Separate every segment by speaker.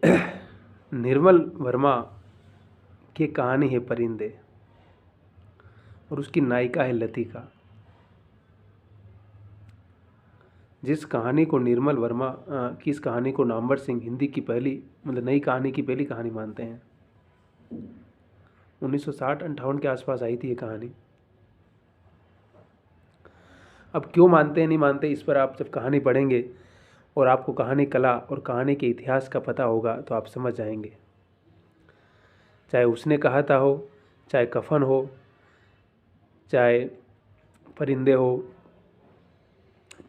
Speaker 1: निर्मल वर्मा की कहानी है परिंदे और उसकी नायिका है लतिका। जिस कहानी को निर्मल वर्मा की इस कहानी को नामवर सिंह हिंदी की पहली मतलब नई कहानी की पहली कहानी मानते हैं। 1960-58 के आसपास आई थी ये कहानी। अब क्यों मानते हैं नहीं मानते, इस पर आप जब कहानी पढ़ेंगे और आपको कहानी कला और कहानी के इतिहास का पता होगा तो आप समझ जाएंगे। चाहे उसने कहा था हो, चाहे कफन हो, चाहे परिंदे हो,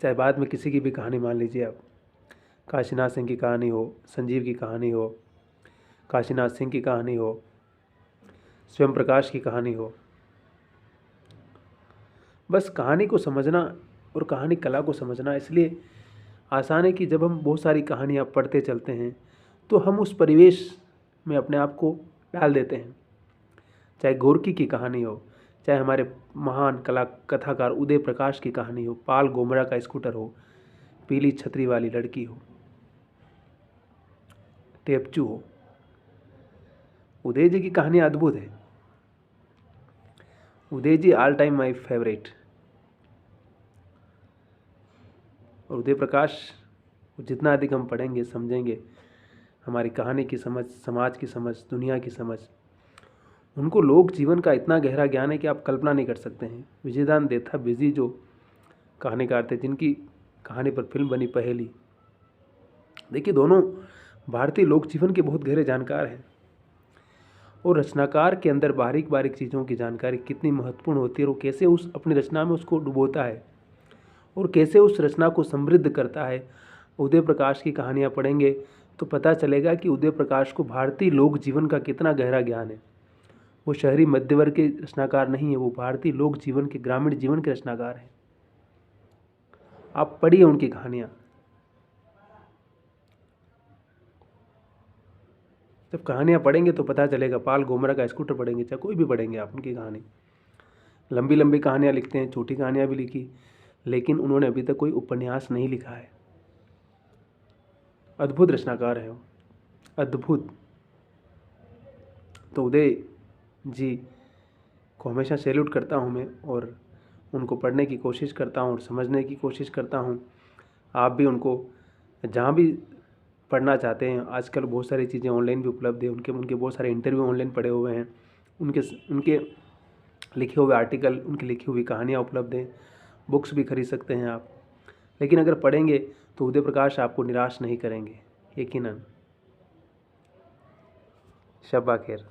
Speaker 1: चाहे बाद में किसी की भी कहानी मान लीजिए आप, काशीनाथ सिंह की कहानी हो, संजीव की कहानी हो, काशीनाथ सिंह की कहानी हो, स्वयं प्रकाश की कहानी हो, बस कहानी को समझना और कहानी कला को समझना इसलिए आसान है कि जब हम बहुत सारी कहानियाँ पढ़ते चलते हैं तो हम उस परिवेश में अपने आप को डाल देते हैं। चाहे गोरकी की कहानी हो, चाहे हमारे महान कथाकार उदय प्रकाश की कहानी हो, पाल गोमरा का स्कूटर हो, पीली छतरी वाली लड़की हो, टेपचू हो, उदय जी की कहानी अद्भुत है। उदय जी ऑल टाइम माय फेवरेट। और उदय प्रकाश जितना अधिक हम पढ़ेंगे समझेंगे, हमारी कहानी की समझ, समाज की समझ, दुनिया की समझ, उनको लोक जीवन का इतना गहरा ज्ञान है कि आप कल्पना नहीं कर सकते हैं। विजयदान देथा बिजी जो कहानीकार थे जिनकी कहानी पर फिल्म बनी पहेली, देखिए दोनों भारतीय लोक जीवन के बहुत गहरे जानकार हैं। और रचनाकार के अंदर बारीक बारीक चीज़ों की जानकारी कितनी महत्वपूर्ण होती है और कैसे उस अपनी रचना में उसको डुबोता है और कैसे उस रचना को समृद्ध करता है। उदय प्रकाश की कहानियाँ पढ़ेंगे तो पता चलेगा कि उदय प्रकाश को भारतीय लोक जीवन का कितना गहरा ज्ञान है। वो शहरी मध्यवर्ग के रचनाकार नहीं है, वो भारतीय लोक जीवन के, ग्रामीण जीवन के रचनाकार हैं। आप पढ़िए उनकी कहानियाँ। जब कहानियाँ पढ़ेंगे तो पता चलेगा। पाल गोमरा का स्कूटर पढ़ेंगे, चाहे कोई भी पढ़ेंगे आप उनकी कहानी। लंबी लंबी कहानियाँ लिखते हैं, छोटी कहानियाँ भी लिखी, लेकिन उन्होंने अभी तक कोई उपन्यास नहीं लिखा है। अद्भुत रचनाकार है वो, अद्भुत। तो उदय जी को हमेशा सैल्यूट करता हूँ मैं और उनको पढ़ने की कोशिश करता हूँ और समझने की कोशिश करता हूँ। आप भी उनको जहाँ भी पढ़ना चाहते हैं, आजकल बहुत सारी चीज़ें ऑनलाइन भी उपलब्ध है। उनके बहुत सारे इंटरव्यू ऑनलाइन पड़े हुए हैं, उनके लिखे हुए आर्टिकल, उनकी लिखी हुई कहानियाँ उपलब्ध हैं, बुक्स भी खरीद सकते हैं आप। लेकिन अगर पढ़ेंगे तो उदय प्रकाश आपको निराश नहीं करेंगे, यकीनन। शब्बा खैर।